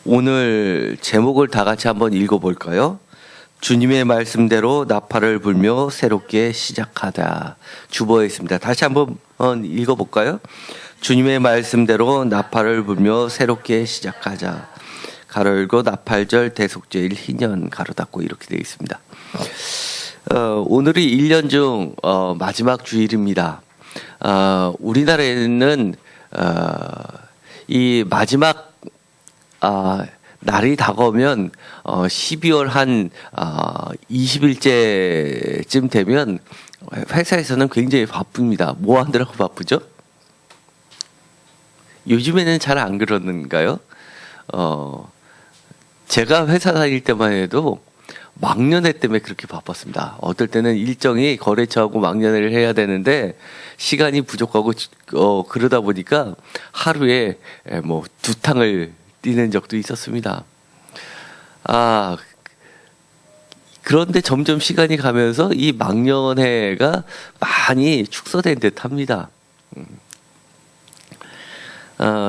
오늘 제목을 다 같이 한번 읽어볼까요? 주님의 말씀대로 나팔을 불며 새롭게 시작하자. 주보에 있습니다. 다시 한번 읽어볼까요? 주님의 말씀대로 나팔을 불며 새롭게 시작하자. 가로 열고 나팔절 대속제일 희년 가로 닫고 이렇게 되어 있습니다. 오늘이 1년 중 마지막 주일입니다. 우리나라에는 이 마지막 날이 다가오면 12월 한 20일째쯤 되면 회사에서는 굉장히 바쁩니다. 뭐 하느라고 바쁘죠? 요즘에는 잘 안 그러는가요? 제가 회사 다닐 때만 해도 막년회 때문에 그렇게 바빴습니다. 어떨 때는 일정이 거래처하고 막년회를 해야 되는데 시간이 부족하고 그러다 보니까 하루에 뭐 2탕을 뛰는 적도 있었습니다. 그런데 점점 시간이 가면서 이 막년회가 많이 축소된 듯 합니다.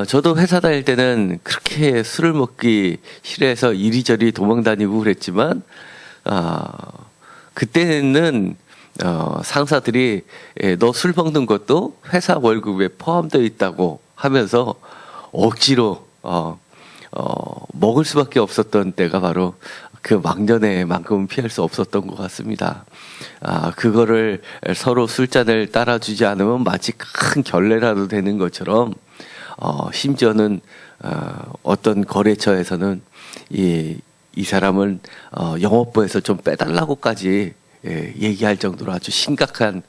저도 회사 다닐 때는 그렇게 술을 먹기 싫어해서 이리저리 도망다니고 그랬지만, 그때는, 상사들이, 너 술 먹는 것도 회사 월급에 포함되어 있다고 하면서 억지로, 먹을 수밖에 없었던 때가 바로 그 막년회만큼은 피할 수 없었던 것 같습니다. 그거를 서로 술잔을 따라주지 않으면 마치 큰 결례라도 되는 것처럼, 심지어는 어떤 거래처에서는 이 사람은 영업부에서 좀 빼달라고까지 얘기할 정도로 아주 심각한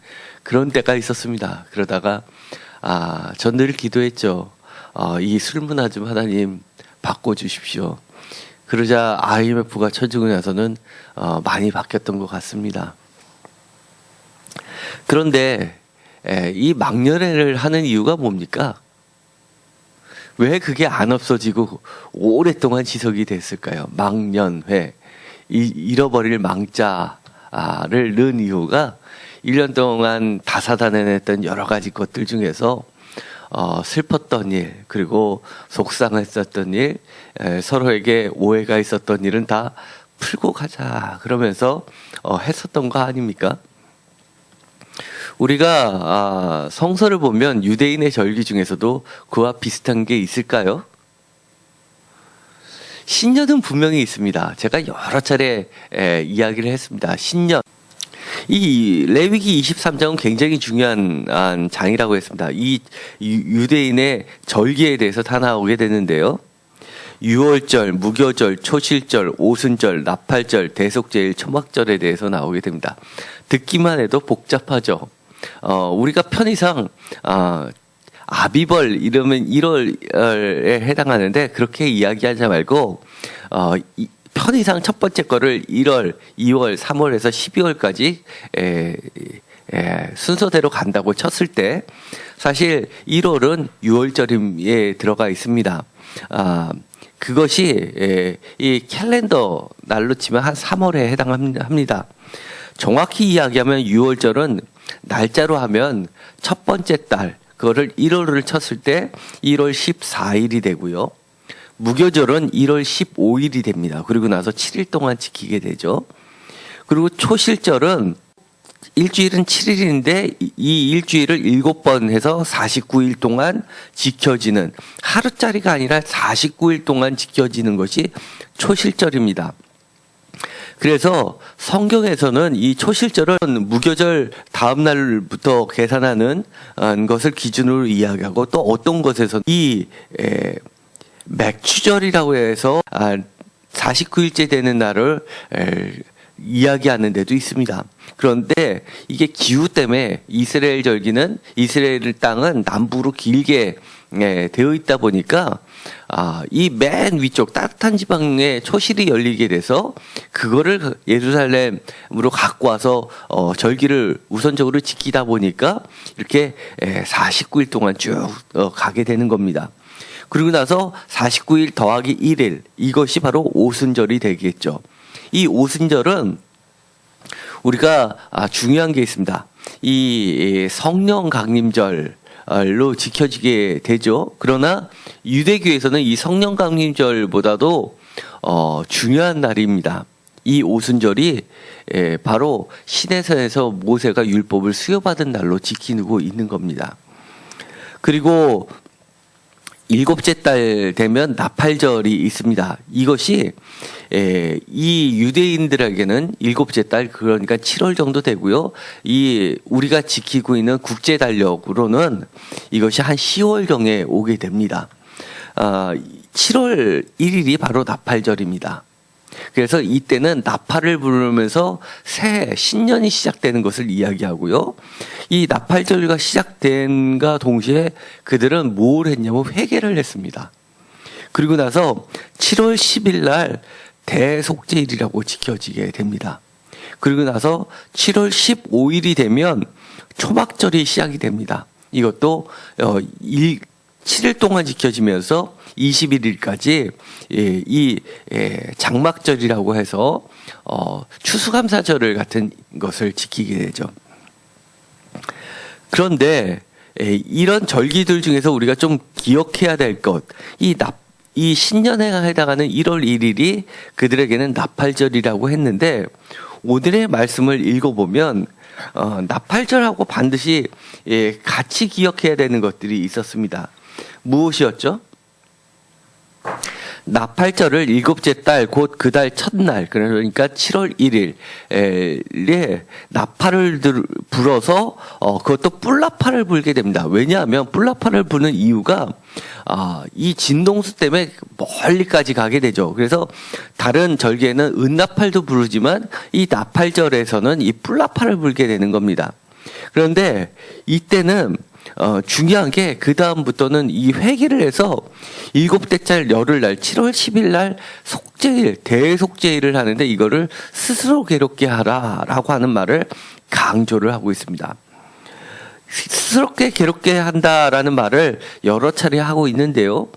그런 때가 있었습니다. 그러다가 전 늘 기도했죠. 이 술 문화 좀 하나님 바꿔주십시오. 그러자 IMF가 쳐지고 나서는 많이 바뀌었던 것 같습니다. 그런데 이 막년회를 하는 이유가 뭡니까? 왜 그게 안 없어지고 오랫동안 지속이 됐을까요? 막년회. 잃어버릴 망자를 넣은 이유가 1년 동안 다사다난했던 여러 가지 것들 중에서 슬펐던 일, 그리고 속상했었던 일, 서로에게 오해가 있었던 일은 다 풀고 가자. 그러면서 했었던 거 아닙니까? 우리가 성서를 보면 유대인의 절기 중에서도 그와 비슷한 게 있을까요? 신년은 분명히 있습니다. 제가 여러 차례 이야기를 했습니다. 신년. 이 레위기 23장은 굉장히 중요한 장이라고 했습니다. 이 유대인의 절기에 대해서 다 나오게 되는데요. 유월절, 무교절, 초실절, 오순절, 나팔절, 대속제일, 초막절에 대해서 나오게 됩니다. 듣기만 해도 복잡하죠. 우리가 편의상 아비벌 이러면 1월에 해당하는데 그렇게 이야기하지 말고 편의상 첫 번째 거를 1월, 2월, 3월에서 12월까지 순서대로 간다고 쳤을 때 사실 1월은 유월절에 들어가 있습니다. 그것이 이 캘린더 날로 치면 한 3월에 해당합니다. 정확히 이야기하면 유월절은 날짜로 하면 첫 번째 달, 그거를 1월을 쳤을 때 1월 14일이 되고요. 무교절은 1월 15일이 됩니다. 그리고 나서 7일 동안 지키게 되죠. 그리고 초실절은 일주일은 7일인데 이 일주일을 7번 해서 49일 동안 지켜지는, 하루짜리가 아니라 49일 동안 지켜지는 것이 초실절입니다. 그래서 성경에서는 이 초실절은 무교절 다음 날부터 계산하는 것을 기준으로 이야기하고, 또 어떤 것에서 이 맥추절이라고 해서 49일째 되는 날을 이야기하는 데도 있습니다. 그런데 이게 기후 때문에 이스라엘 절기는, 이스라엘 땅은 남부로 길게 되어 있다 보니까 이 맨 위쪽 따뜻한 지방에 초실이 열리게 돼서 그거를 예루살렘으로 갖고 와서 절기를 우선적으로 지키다 보니까 이렇게 49일 동안 쭉 가게 되는 겁니다. 그리고 나서 49일 더하기 1일, 이것이 바로 오순절이 되겠죠. 이 오순절은 우리가 중요한 게 있습니다. 이 성령 강림절 지켜지게 되죠. 그러나 유대교에서는 이 성령강림절보다도 중요한 날입니다. 이 오순절이 바로 시내산에서 모세가 율법을 수여받은 날로 지키고 있는 겁니다. 그리고 일곱째 달 되면 나팔절이 있습니다. 이것이 이 유대인들에게는 일곱째 달, 그러니까 7월 정도 되고요. 이 우리가 지키고 있는 국제 달력으로는 이것이 한 10월경에 오게 됩니다. 7월 1일이 바로 나팔절입니다. 그래서 이때는 나팔을 부르면서 새해 신년이 시작되는 것을 이야기하고요. 이 나팔절과 시작된과 동시에 그들은 뭘 했냐면 회개를 했습니다. 그리고 나서 7월 10일 날 대속죄일이라고 지켜지게 됩니다. 그리고 나서 7월 15일이 되면 초막절이 시작이 됩니다. 이것도 7일 동안 지켜지면서 21일까지 이 장막절이라고 해서 추수감사절을 같은 것을 지키게 되죠. 그런데 이런 절기들 중에서 우리가 좀 기억해야 될 것, 이 신년에 해당하는 1월 1일이 그들에게는 나팔절이라고 했는데, 오늘의 말씀을 읽어보면 나팔절하고 반드시 같이 기억해야 되는 것들이 있었습니다. 무엇이었죠? 나팔절을 일곱째 달, 곧 그 달 첫날, 그러니까 7월 1일에 나팔을 불어서 그것도 뿔나팔을 불게 됩니다. 왜냐하면 뿔나팔을 부는 이유가 이 진동수 때문에 멀리까지 가게 되죠. 그래서 다른 절기에는 은나팔도 부르지만 이 나팔절에서는 이 뿔나팔을 불게 되는 겁니다. 그런데 이때는 중요한 게 그 다음부터는 이 회개를 해서 일곱째 달 열흘날 7월 10일 날 속죄일, 대속죄일을 하는데 이거를 스스로 괴롭게 하라라고 하는 말을 강조를 하고 있습니다. 스스롭게 괴롭게 한다라는 말을 여러 차례 하고 있는데요.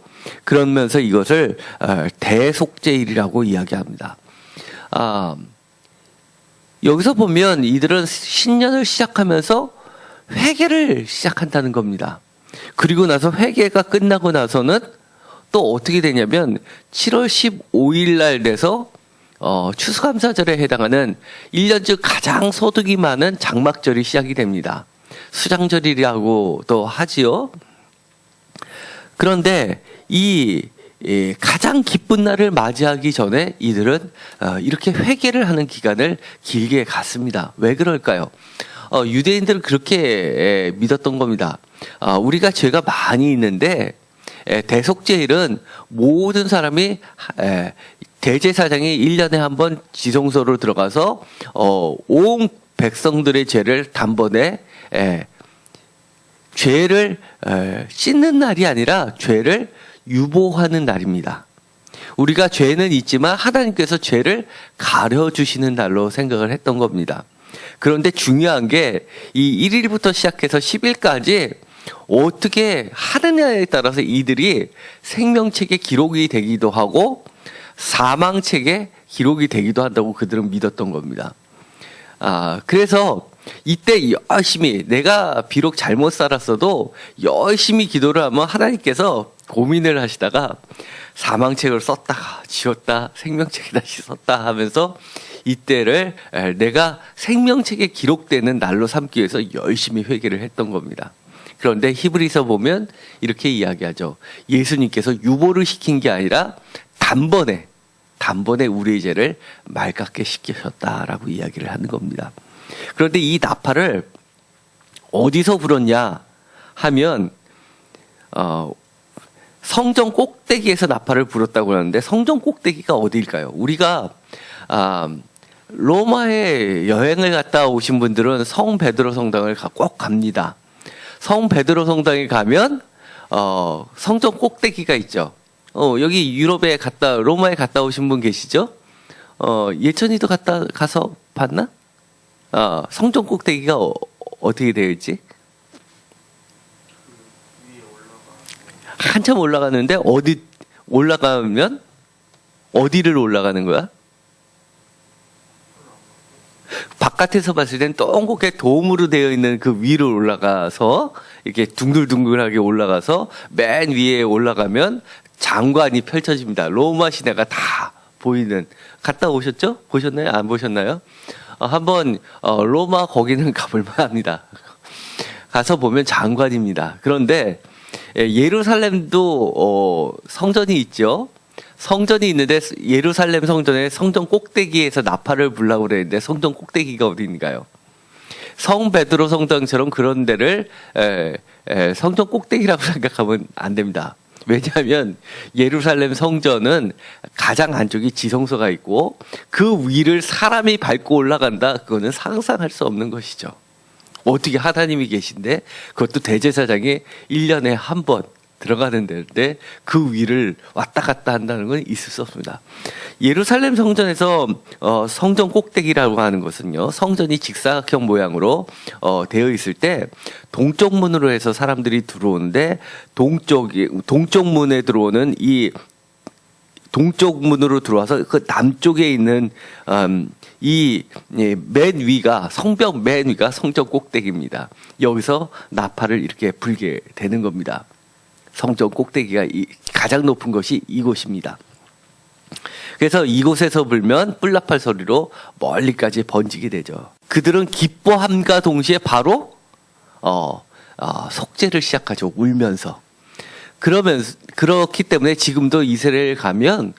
그러면서 이것을 대속죄일이라고 이야기합니다. 여기서 보면 이들은 신년을 시작하면서 회개를 시작한다는 겁니다. 그리고 나서 회개가 끝나고 나서는 또 어떻게 되냐면 7월 15일 날 돼서 추수감사절에 해당하는 1년 중 가장 소득이 많은 장막절이 시작이 됩니다. 수장절이라고도 하지요. 그런데 이 가장 기쁜 날을 맞이하기 전에 이들은 이렇게 회개를 하는 기간을 길게 갖습니다. 왜 그럴까요? 유대인들은 그렇게 믿었던 겁니다. 우리가 죄가 많이 있는데 대속죄일은 모든 사람이 대제사장이 1년에 한 번 지성소로 들어가서 온 백성들의 죄를 단번에 죄를 씻는 날이 아니라 죄를 유보하는 날입니다. 우리가 죄는 있지만 하나님께서 죄를 가려주시는 날로 생각을 했던 겁니다. 그런데 중요한 게 이 1일부터 시작해서 10일까지 어떻게 하느냐에 따라서 이들이 생명책에 기록이 되기도 하고 사망책에 기록이 되기도 한다고 그들은 믿었던 겁니다. 그래서 이때 열심히, 내가 비록 잘못 살았어도 열심히 기도를 하면 하나님께서 고민을 하시다가 사망책을 썼다가 지웠다, 생명책에 다시 썼다 하면서 이때를 내가 생명책에 기록되는 날로 삼기 위해서 열심히 회개를 했던 겁니다. 그런데 히브리서 보면 이렇게 이야기하죠. 예수님께서 유보를 시킨 게 아니라 단번에 우리의 죄를 말갛게 씻기셨다라고 이야기를 하는 겁니다. 그런데 이 나팔을 어디서 불었냐 하면 성전 꼭대기에서 나팔을 불었다고 하는데, 성전 꼭대기가 어디일까요? 우리가 로마에 여행을 갔다 오신 분들은 성 베드로 성당을 꼭 갑니다. 성 베드로 성당에 가면 성전 꼭대기가 있죠. 여기 로마에 갔다 오신 분 계시죠? 예천이도 가서 봤나? 성전 꼭대기가 어떻게 되어 있지? 한참 올라가는데 어디 올라가면 어디를 올라가는 거야? 바깥에서 봤을 땐 동그랗게 돔으로 되어 있는 그 위로 올라가서 이렇게 둥글둥글하게 올라가서 맨 위에 올라가면 장관이 펼쳐집니다. 로마 시내가 다 보이는. 갔다 오셨죠? 보셨나요? 안 보셨나요? 한번 로마 거기는 가볼만 합니다. 가서 보면 장관입니다. 그런데 예루살렘도 성전이 있죠. 성전이 있는데 예루살렘 성전에 성전 꼭대기에서 나팔을 불라고 그랬는데 성전 꼭대기가 어디인가요? 성 베드로 성당처럼 그런 데를 성전 꼭대기라고 생각하면 안 됩니다. 왜냐하면 예루살렘 성전은 가장 안쪽이 지성소가 있고 그 위를 사람이 밟고 올라간다? 그거는 상상할 수 없는 것이죠. 어떻게 하나님이 계신데 그것도 대제사장이 1년에 한 번 들어가는 데인데 그 위를 왔다 갔다 한다는 건 있을 수 없습니다. 예루살렘 성전에서 성전 꼭대기라고 하는 것은요, 성전이 직사각형 모양으로 되어 있을 때 동쪽 문으로 해서 사람들이 들어오는데 동쪽 문에 들어오는 이 동쪽 문으로 들어와서 그 남쪽에 있는 이 맨 위가 성벽 맨 위가 성전 꼭대기입니다. 여기서 나팔을 이렇게 불게 되는 겁니다. 성전 꼭대기가 가장 높은 것이 이곳입니다. 그래서 이곳에서 불면 뿔나팔 소리로 멀리까지 번지게 되죠. 그들은 기뻐함과 동시에 바로 속죄를 시작하죠. 울면서. 그렇기 때문에 지금도 이스라엘 가면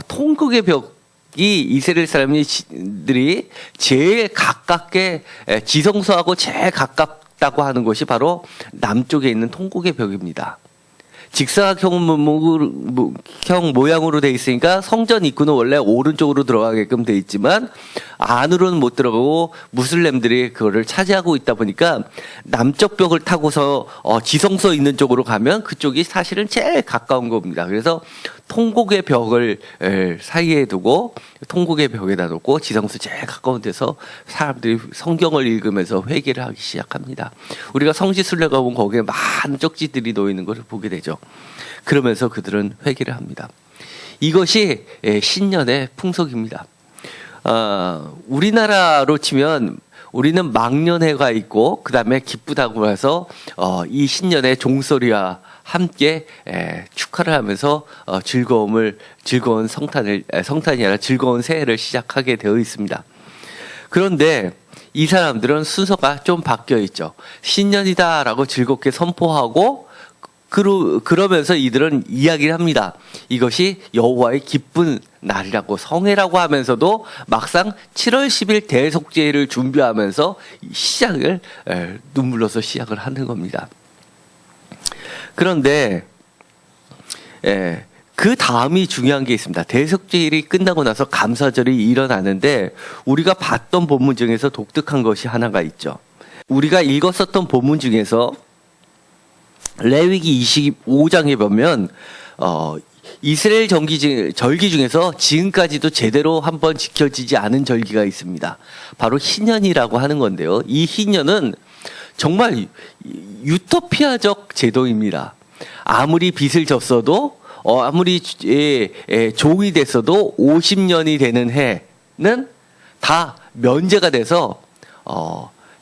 통곡의 벽이 이스라엘 사람들이 제일 가깝게 지성소하고 제일 가깝다고 하는 것이 바로 남쪽에 있는 통곡의 벽입니다. 직사각형 모양으로 돼 있으니까 성전 입구는 원래 오른쪽으로 들어가게끔 돼 있지만 안으로는 못 들어가고 무슬림들이 그거를 차지하고 있다 보니까 남쪽 벽을 타고서 지성소 있는 쪽으로 가면 그쪽이 사실은 제일 가까운 겁니다. 그래서 통곡의 벽을 사이에 두고 통곡의 벽에다 놓고 지성소 제일 가까운 데서 사람들이 성경을 읽으면서 회개를 하기 시작합니다. 우리가 성지순례 가보면 거기에 많은 쪽지들이 놓이는 것을 보게 되죠. 그러면서 그들은 회개를 합니다. 이것이 신년의 풍속입니다. 우리나라로 치면 우리는 막년회가 있고 그 다음에 기쁘다고 해서 이 신년의 종소리와 함께 축하를 하면서 즐거운 성탄이 아니라 즐거운 새해를 시작하게 되어 있습니다. 그런데 이 사람들은 순서가 좀 바뀌어 있죠. 신년이다라고 즐겁게 선포하고 그러면서 이들은 이야기를 합니다. 이것이 여호와의 기쁜 날이라고 성회라고 하면서도 막상 7월 10일 대속죄를 준비하면서 시작을 눈물로서 시작을 하는 겁니다. 그런데 그 다음이 중요한 게 있습니다. 대속죄일이 끝나고 나서 감사절이 일어나는데 우리가 봤던 본문 중에서 독특한 것이 하나가 있죠. 우리가 읽었었던 본문 중에서 레위기 25장에 보면 이스라엘 절기 중에서 지금까지도 제대로 한번 지켜지지 않은 절기가 있습니다. 바로 희년이라고 하는 건데요. 이 희년은 정말 유토피아적 제도입니다. 아무리 빚을 졌어도 아무리 종이 됐어도 50년이 되는 해는 다 면제가 돼서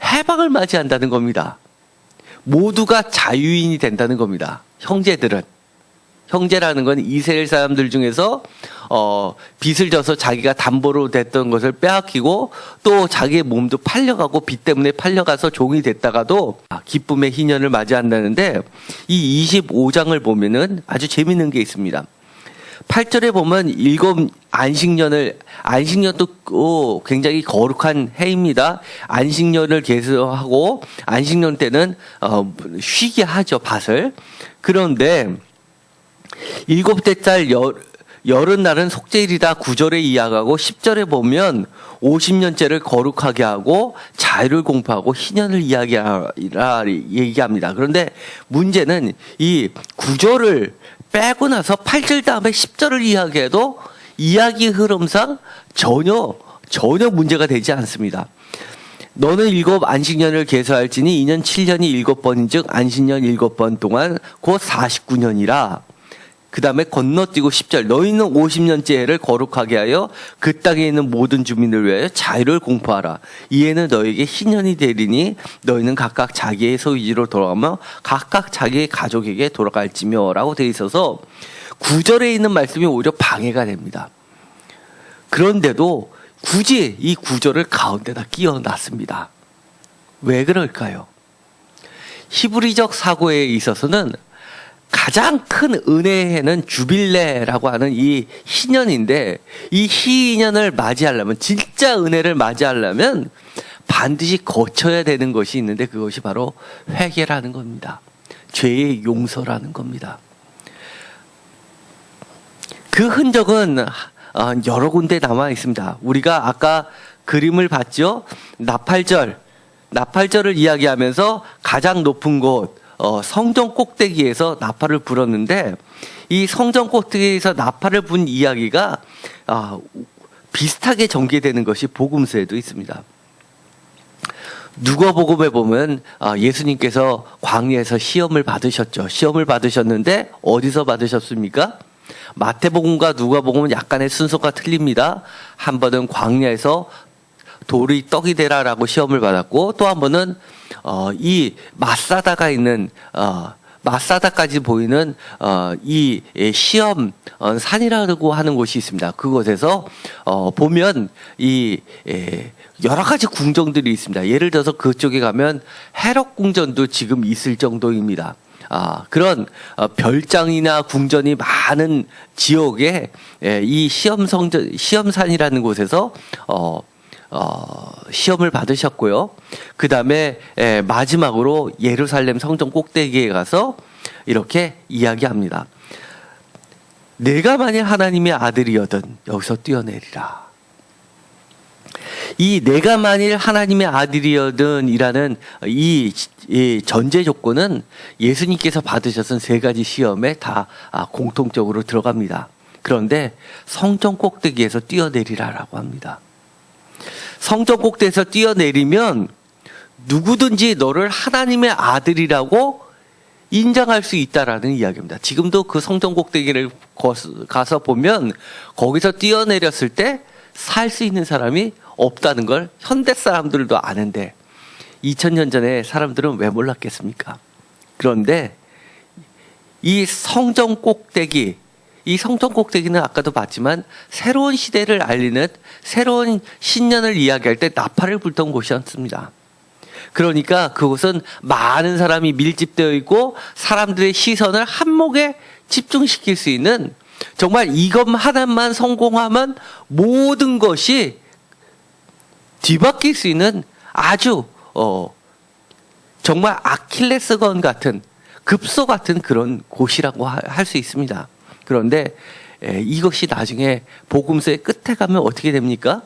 해방을 맞이한다는 겁니다. 모두가 자유인이 된다는 겁니다. 형제라는 건 이스라엘 사람들 중에서 빚을 져서 자기가 담보로 됐던 것을 빼앗기고 또 자기의 몸도 팔려가고 빚 때문에 팔려가서 종이 됐다가도 기쁨의 희년을 맞이한다는데 이 25장을 보면은 아주 재밌는 게 있습니다. 8절에 보면 안식년도 굉장히 거룩한 해입니다. 안식년을 개수하고 안식년 때는 쉬게 하죠, 밭을. 그런데 7째 달 여름날은 속죄일이다 9절에 이야기하고 10절에 보면 50년째를 거룩하게 하고 자유를 공포하고 희년을 얘기합니다. 그런데 문제는 이 9절을 빼고 나서 8절 다음에 10절을 이야기해도 이야기 흐름상 전혀 문제가 되지 않습니다. 너는 7 안식년을 계수할지니 2년 7년이 7번인즉 안식년 7번 동안 곧 49년이라 그 다음에 건너뛰고 10절 너희는 50년째를 거룩하게 하여 그 땅에 있는 모든 주민을 위하여 자유를 공포하라. 이에는 너에게 희년이 되리니 너희는 각각 자기의 소유지로 돌아가며 각각 자기의 가족에게 돌아갈지며 라고 되어 있어서 9절에 있는 말씀이 오히려 방해가 됩니다. 그런데도 굳이 이 9절을 가운데다 끼워놨습니다. 왜 그럴까요? 히브리적 사고에 있어서는 가장 큰 은혜의 해는 주빌레라고 하는 이 희년인데, 이 희년을 맞이하려면, 진짜 은혜를 맞이하려면 반드시 거쳐야 되는 것이 있는데, 그것이 바로 회개라는 겁니다. 죄의 용서라는 겁니다. 그 흔적은 여러 군데 남아 있습니다. 우리가 아까 그림을 봤죠? 나팔절을 이야기하면서 가장 높은 곳, 성전 꼭대기에서 나팔을 불었는데, 이 성전 꼭대기에서 나팔을 분 이야기가 비슷하게 전개되는 것이 복음서에도 있습니다. 누가복음에 보면 예수님께서 광야에서 시험을 받으셨죠. 시험을 받으셨는데 어디서 받으셨습니까? 마태복음과 누가복음은 약간의 순서가 틀립니다. 한 번은 광야에서 돌이 떡이 되라라고 시험을 받았고, 또 한 번은 이 마사다가 있는 마사다까지 보이는 이 시험 산이라고 하는 곳이 있습니다. 그곳에서 보면 이 여러 가지 궁전들이 있습니다. 예를 들어서 그쪽에 가면 헤롯 궁전도 지금 있을 정도입니다. 그런 별장이나 궁전이 많은 지역에 이 시험산이라는 곳에서 시험을 받으셨고요. 그 다음에 마지막으로 예루살렘 성전 꼭대기에 가서 이렇게 이야기합니다. 내가 만일 하나님의 아들이거든 여기서 뛰어내리라. 이 내가 만일 하나님의 아들이거든 이라는 이 전제 조건은 예수님께서 받으셨던 세 가지 시험에 다 공통적으로 들어갑니다. 그런데 성전 꼭대기에서 뛰어내리라라고 합니다. 성전 꼭대기에서 뛰어내리면 누구든지 너를 하나님의 아들이라고 인정할 수 있다라는 이야기입니다. 지금도 그 성전 꼭대기를 가서 보면 거기서 뛰어내렸을 때 살 수 있는 사람이 없다는 걸 현대 사람들도 아는데 2000년 전에 사람들은 왜 몰랐겠습니까? 그런데 이 성전 꼭대기는 아까도 봤지만 새로운 시대를 알리는 새로운 신년을 이야기할 때 나팔을 불던 곳이었습니다. 그러니까 그곳은 많은 사람이 밀집되어 있고 사람들의 시선을 한목에 집중시킬 수 있는, 정말 이것 하나만 성공하면 모든 것이 뒤바뀔 수 있는 아주 정말 아킬레스건 같은, 급소 같은 그런 곳이라고 할 수 있습니다. 그런데 이것이 나중에 복음서의 끝에 가면 어떻게 됩니까?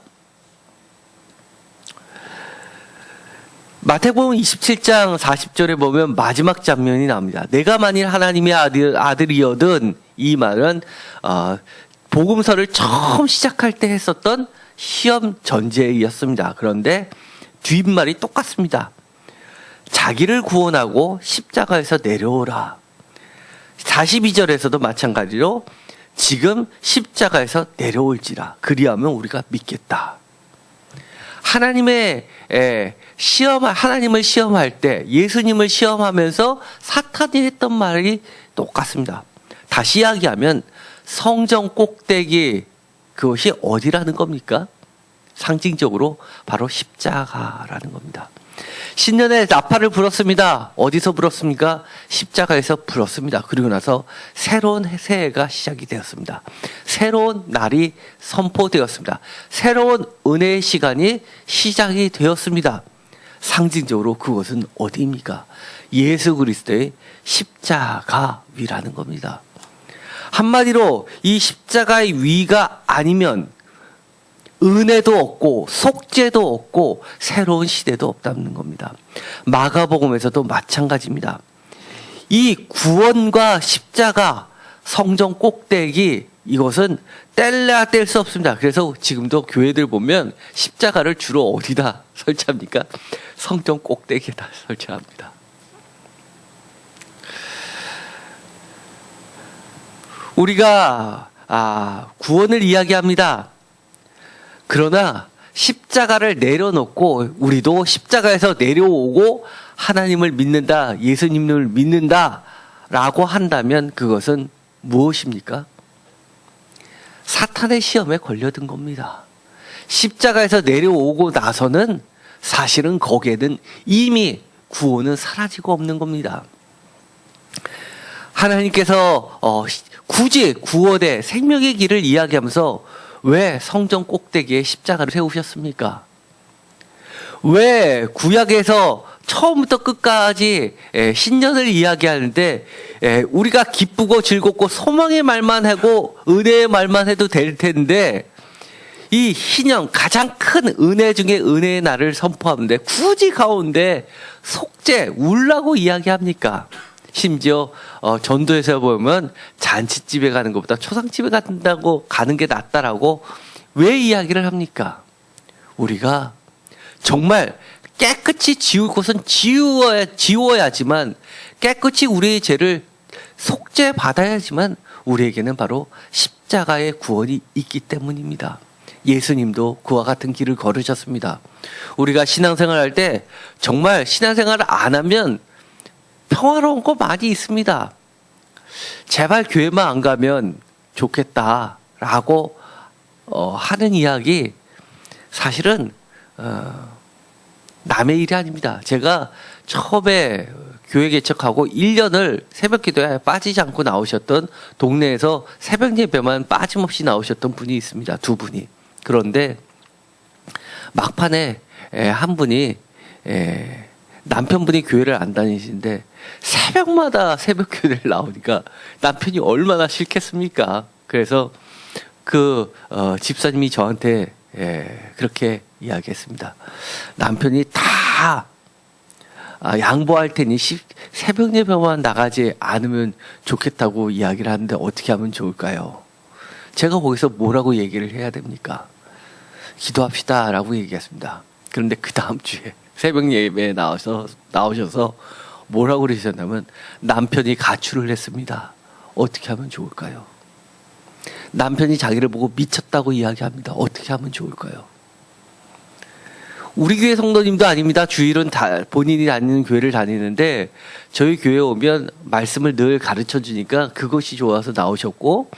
마태복음 27장 40절에 보면 마지막 장면이 나옵니다. 내가 만일 하나님의 아들이거든, 이 말은 복음서를 처음 시작할 때 했었던 시험 전제였습니다. 그런데 뒷말이 똑같습니다. 자기를 구원하고 십자가에서 내려오라. 42절에서도 마찬가지로 지금 십자가에서 내려올지라. 그리하면 우리가 믿겠다. 하나님을 시험할 때, 예수님을 시험하면서 사탄이 했던 말이 똑같습니다. 다시 이야기하면 성전 꼭대기, 그것이 어디라는 겁니까? 상징적으로 바로 십자가라는 겁니다. 신년에 나팔을 불었습니다. 어디서 불었습니까? 십자가에서 불었습니다. 그리고 나서 새로운 새해가 시작이 되었습니다. 새로운 날이 선포되었습니다. 새로운 은혜의 시간이 시작이 되었습니다. 상징적으로 그것은 어디입니까? 예수 그리스도의 십자가 위라는 겁니다. 한마디로 이 십자가의 위가 아니면 은혜도 없고 속죄도 없고 새로운 시대도 없다는 겁니다. 마가복음에서도 마찬가지입니다. 이 구원과 십자가, 성전 꼭대기, 이것은 뗄래야 뗄 수 없습니다. 그래서 지금도 교회들 보면 십자가를 주로 어디다 설치합니까? 성전 꼭대기에다 설치합니다. 우리가 구원을 이야기합니다. 그러나 십자가를 내려놓고 우리도 십자가에서 내려오고 하나님을 믿는다, 예수님을 믿는다라고 한다면 그것은 무엇입니까? 사탄의 시험에 걸려든 겁니다. 십자가에서 내려오고 나서는 사실은 거기에는 이미 구원은 사라지고 없는 겁니다. 하나님께서 굳이 구원의 생명의 길을 이야기하면서 왜 성전 꼭대기에 십자가를 세우셨습니까? 왜 구약에서 처음부터 끝까지 신년을 이야기하는데 우리가 기쁘고 즐겁고 소망의 말만 하고 은혜의 말만 해도 될 텐데 이 희년 가장 큰 은혜 중에 은혜의 날을 선포하는데 굳이 가운데 속죄 울라고 이야기합니까? 심지어 전도에서 보면 잔치집에 가는 것보다 초상집에 가는 게 낫다라고 왜 이야기를 합니까? 우리가 정말 깨끗이 지울 곳은 지워야지만 깨끗이 우리의 죄를 속죄 받아야지만 우리에게는 바로 십자가의 구원이 있기 때문입니다. 예수님도 그와 같은 길을 걸으셨습니다. 우리가 신앙생활 할 때 정말 신앙생활을 안 하면 평화로운 거 많이 있습니다. 제발 교회만 안 가면 좋겠다라고 하는 이야기 사실은 남의 일이 아닙니다. 제가 처음에 교회 개척하고 1년을 새벽 기도에 빠지지 않고 나오셨던 동네에서 새벽 예배만 빠짐없이 나오셨던 분이 있습니다. 두 분이. 그런데 막판에 한 분이 남편분이 교회를 안 다니시는데 새벽마다 새벽 교회를 나오니까 남편이 얼마나 싫겠습니까? 그래서 그 집사님이 저한테 그렇게 이야기했습니다. 남편이 다 양보할 테니 새벽 예배만 나가지 않으면 좋겠다고 이야기를 하는데 어떻게 하면 좋을까요? 제가 거기서 뭐라고 얘기를 해야 됩니까? 기도합시다 라고 얘기했습니다. 그런데 그 다음 주에 새벽 예배에 나오셔서 뭐라고 그러셨냐면 남편이 가출을 했습니다. 어떻게 하면 좋을까요? 남편이 자기를 보고 미쳤다고 이야기합니다. 어떻게 하면 좋을까요? 우리 교회 성도님도 아닙니다. 주일은 다 본인이 다니는 교회를 다니는데 저희 교회에 오면 말씀을 늘 가르쳐 주니까 그것이 좋아서 나오셨고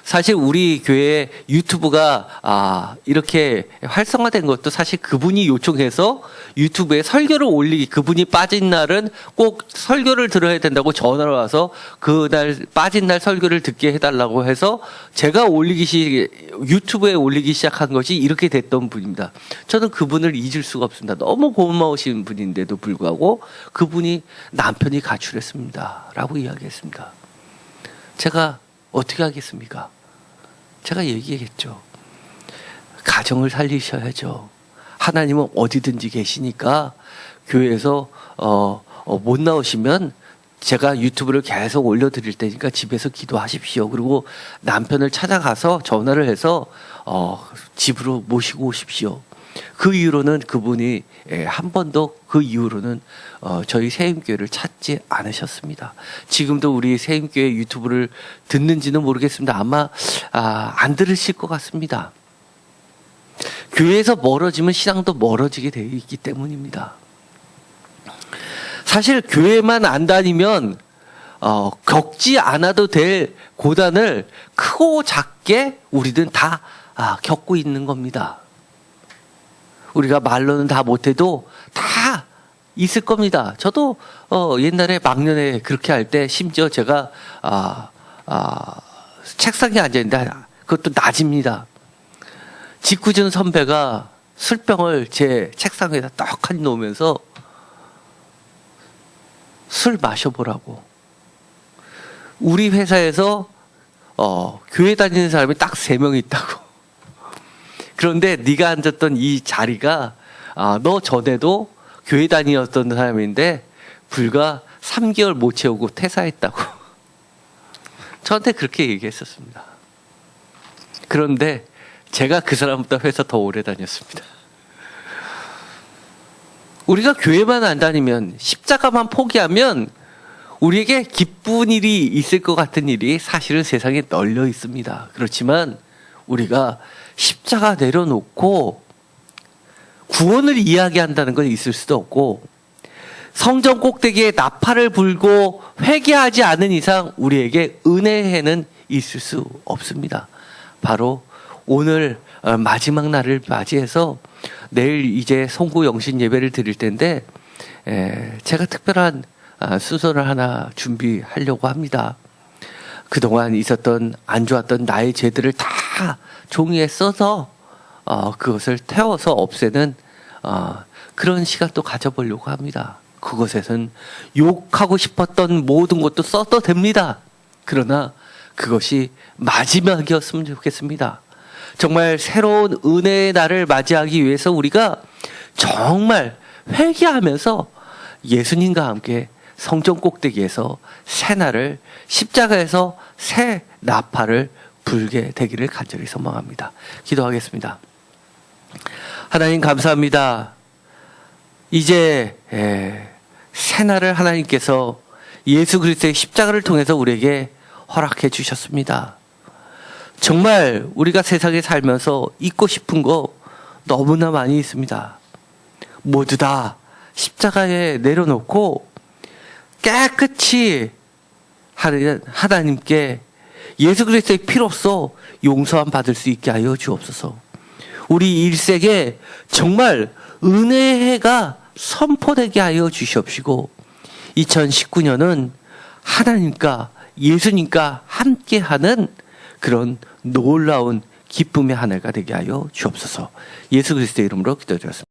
사실 우리 교회 유튜브가 이렇게 활성화된 것도 사실 그분이 요청해서 유튜브에 설교를 올리기 그분이 빠진 날은 꼭 설교를 들어야 된다고 전화를 와서 그날 빠진 날 설교를 듣게 해달라고 해서 제가 유튜브에 올리기 시작한 것이 이렇게 됐던 분입니다. 저는 그분을 잊을 수가 없습니다. 너무 고마우신 분인데도 불구하고 그분이 남편이 가출했습니다 라고 이야기했습니다. 제가 어떻게 하겠습니까? 제가 얘기했죠. 가정을 살리셔야죠. 하나님은 어디든지 계시니까 교회에서 못 나오시면 제가 유튜브를 계속 올려드릴 테니까 집에서 기도하십시오. 그리고 남편을 찾아가서 전화를 해서 집으로 모시고 오십시오. 그 이후로는 그분이 한 번도 그 이후로는 저희 세임교회를 찾지 않으셨습니다. 지금도 우리 세임교회 유튜브를 듣는지는 모르겠습니다. 아마 안 들으실 것 같습니다. 교회에서 멀어지면 신앙도 멀어지게 되어 있기 때문입니다. 사실 교회만 안 다니면 겪지 않아도 될 고난을 크고 작게 우리는 다 겪고 있는 겁니다. 우리가 말로는 다 못해도 다 있을 겁니다. 저도 옛날에 막년에 그렇게 할 때 심지어 제가 책상에 앉아있는데 그것도 낮입니다. 직구준 선배가 술병을 제 책상 위에다 떡하니 놓으면서 술 마셔보라고. 우리 회사에서 교회 다니는 사람이 딱 3명 있다고. 그런데 네가 앉았던 이 자리가 너 전에도 교회 다니었던 사람인데 불과 3개월 못 채우고 퇴사했다고. 저한테 그렇게 얘기했었습니다. 그런데 제가 그 사람보다 회사 더 오래 다녔습니다. 우리가 교회만 안 다니면 십자가만 포기하면 우리에게 기쁜 일이 있을 것 같은 일이 사실은 세상에 널려 있습니다. 그렇지만 우리가 십자가 내려놓고 구원을 이야기한다는 건 있을 수도 없고, 성전 꼭대기에 나팔을 불고 회개하지 않은 이상 우리에게 은혜해는 있을 수 없습니다. 바로 오늘 마지막 날을 맞이해서 내일 이제 송구 영신 예배를 드릴 텐데, 제가 특별한 수선을 하나 준비하려고 합니다. 그동안 있었던 안 좋았던 나의 죄들을 다 종이에 써서 그것을 태워서 없애는 그런 시간도 가져보려고 합니다. 그것에선 욕하고 싶었던 모든 것도 써도 됩니다. 그러나 그것이 마지막이었으면 좋겠습니다. 정말 새로운 은혜의 날을 맞이하기 위해서 우리가 정말 회개하면서 예수님과 함께 성전 꼭대기에서 새 날을, 십자가에서 새 나팔을 불게 되기를 간절히 소망합니다. 기도하겠습니다. 하나님 감사합니다. 이제 새 날을 하나님께서 예수 그리스도의 십자가를 통해서 우리에게 허락해 주셨습니다. 정말 우리가 세상에 살면서 잊고 싶은 거 너무나 많이 있습니다. 모두 다 십자가에 내려놓고 깨끗이 하나님께 예수 그리스도의 피로써 용서함 받을 수 있게 하여 주옵소서. 우리 일생에 정말 은혜의 해가 선포되게 하여 주시옵시고, 2019년은 하나님과 예수님과 함께하는 그런 놀라운 기쁨의 한 해가 되게 하여 주옵소서. 예수 그리스도의 이름으로 기도드렸습니다.